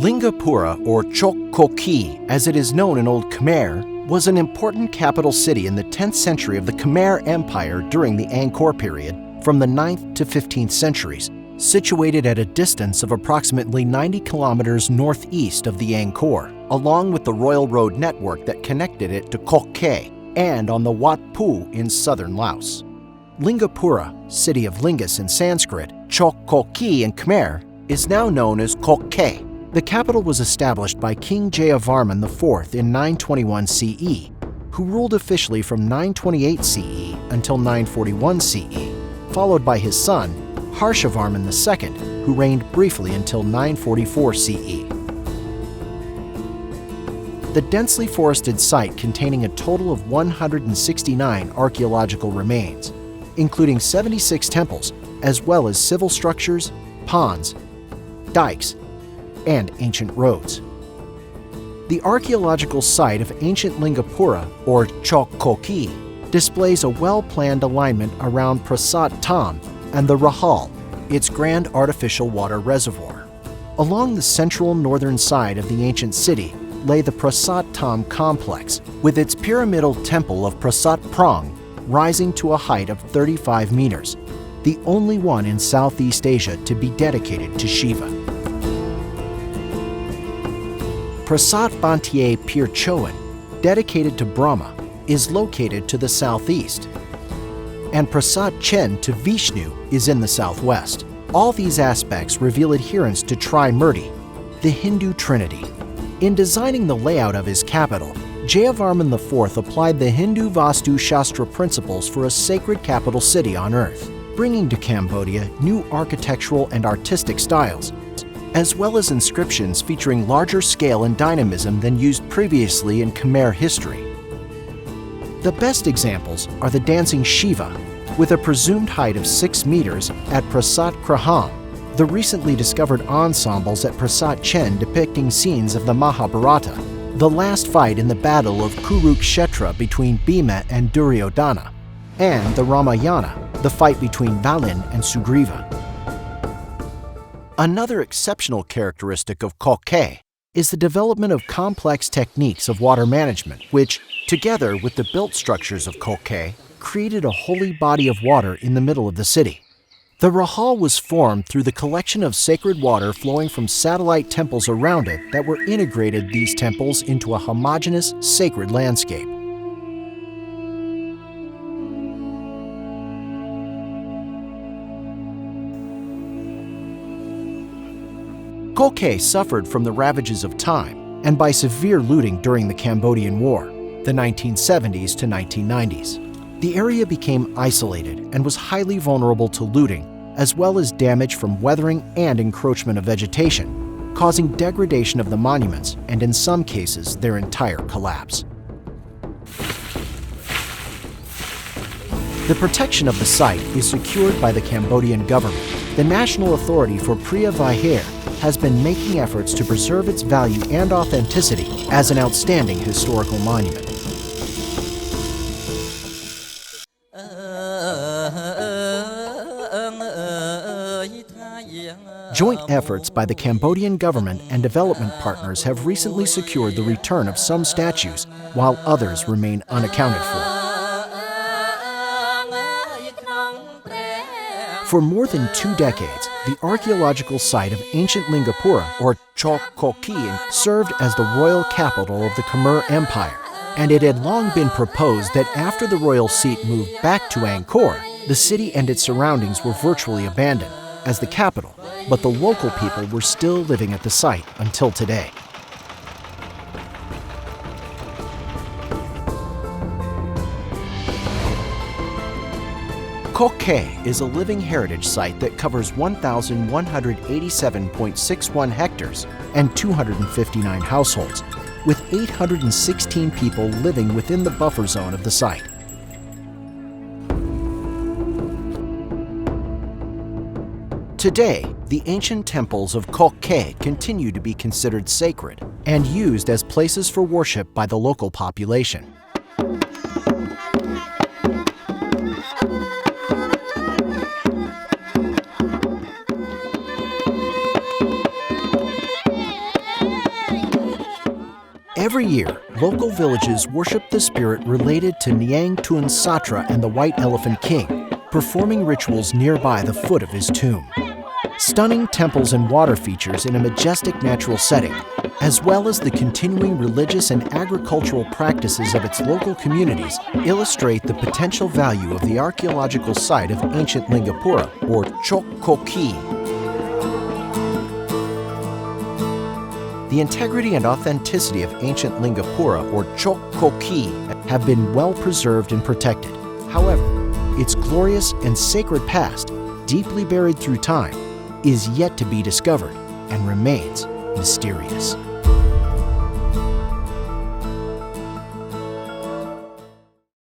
Lingapura, or Chok Gargyar, as it is known in Old Khmer, was an important capital city in the 10th century of the Khmer Empire during the Angkor period, from the 9th to 15th centuries, situated at a distance of approximately 90 kilometers northeast of the Angkor, along with the royal road network that connected it to Koh Ker, and on the Wat Pu in southern Laos. Lingapura, city of Lingus in Sanskrit, Chok Gargyar in Khmer, is now known as Koh Ker. The capital was established by King Jayavarman IV in 921 CE, who ruled officially from 928 CE until 941 CE, followed by his son, Harshavarman II, who reigned briefly until 944 CE. The densely forested site containing a total of 169 archaeological remains, including 76 temples, as well as civil structures, ponds, dikes, and ancient roads. The archaeological site of ancient Lingapura, or Chok Gargyar, displays a well-planned alignment around Prasat Tam and the Rahal, its grand artificial water reservoir. Along the central northern side of the ancient city lay the Prasat Tam complex, with its pyramidal temple of Prasat Prang rising to a height of 35 meters, the only one in Southeast Asia to be dedicated to Shiva. Prasat Bantier Pir Chowan, dedicated to Brahma, is located to the southeast, and Prasat Chen to Vishnu is in the southwest. All these aspects reveal adherence to Trimurti, the Hindu trinity. In designing the layout of his capital, Jayavarman IV applied the Hindu Vastu Shastra principles for a sacred capital city on earth, bringing to Cambodia new architectural and artistic styles, as well as inscriptions featuring larger scale and dynamism than used previously in Khmer history. The best examples are the dancing Shiva, with a presumed height of 6 meters at Prasat Kraham, the recently discovered ensembles at Prasat Chen depicting scenes of the Mahabharata, the last fight in the Battle of Kurukshetra between Bhima and Duryodhana, and the Ramayana, the fight between Balin and Sugriva. Another exceptional characteristic of Koh Ker is the development of complex techniques of water management, which, together with the built structures of Koh Ker, created a holy body of water in the middle of the city. The Rahal was formed through the collection of sacred water flowing from satellite temples around it that were integrated these temples into a homogeneous, sacred landscape. Koh Ker suffered from the ravages of time and by severe looting during the Cambodian War, the 1970s to 1990s. The area became isolated and was highly vulnerable to looting, as well as damage from weathering and encroachment of vegetation, causing degradation of the monuments and, in some cases, their entire collapse. The protection of the site is secured by the Cambodian government. The National Authority for Preah Vihear has been making efforts to preserve its value and authenticity as an outstanding historical monument. Joint efforts by the Cambodian government and development partners have recently secured the return of some statues, while others remain unaccounted for. For more than 2 decades, the archaeological site of ancient Lingapura, or Chok Gargyar, served as the royal capital of the Khmer Empire, and it had long been proposed that after the royal seat moved back to Angkor, the city and its surroundings were virtually abandoned as the capital, but the local people were still living at the site until today. Koh Ker is a living heritage site that covers 1,187.61 hectares and 259 households, with 816 people living within the buffer zone of the site. Today, the ancient temples of Koh Ker continue to be considered sacred and used as places for worship by the local population. Every year, local villages worship the spirit related to Niang Tun Satra and the White Elephant King, performing rituals nearby the foot of his tomb. Stunning temples and water features in a majestic natural setting, as well as the continuing religious and agricultural practices of its local communities, illustrate the potential value of the archaeological site of ancient Lingapura, or Chok Gargyar. The integrity and authenticity of ancient Lingapura, or Chok Gargyar, have been well preserved and protected. However, its glorious and sacred past, deeply buried through time, is yet to be discovered and remains mysterious.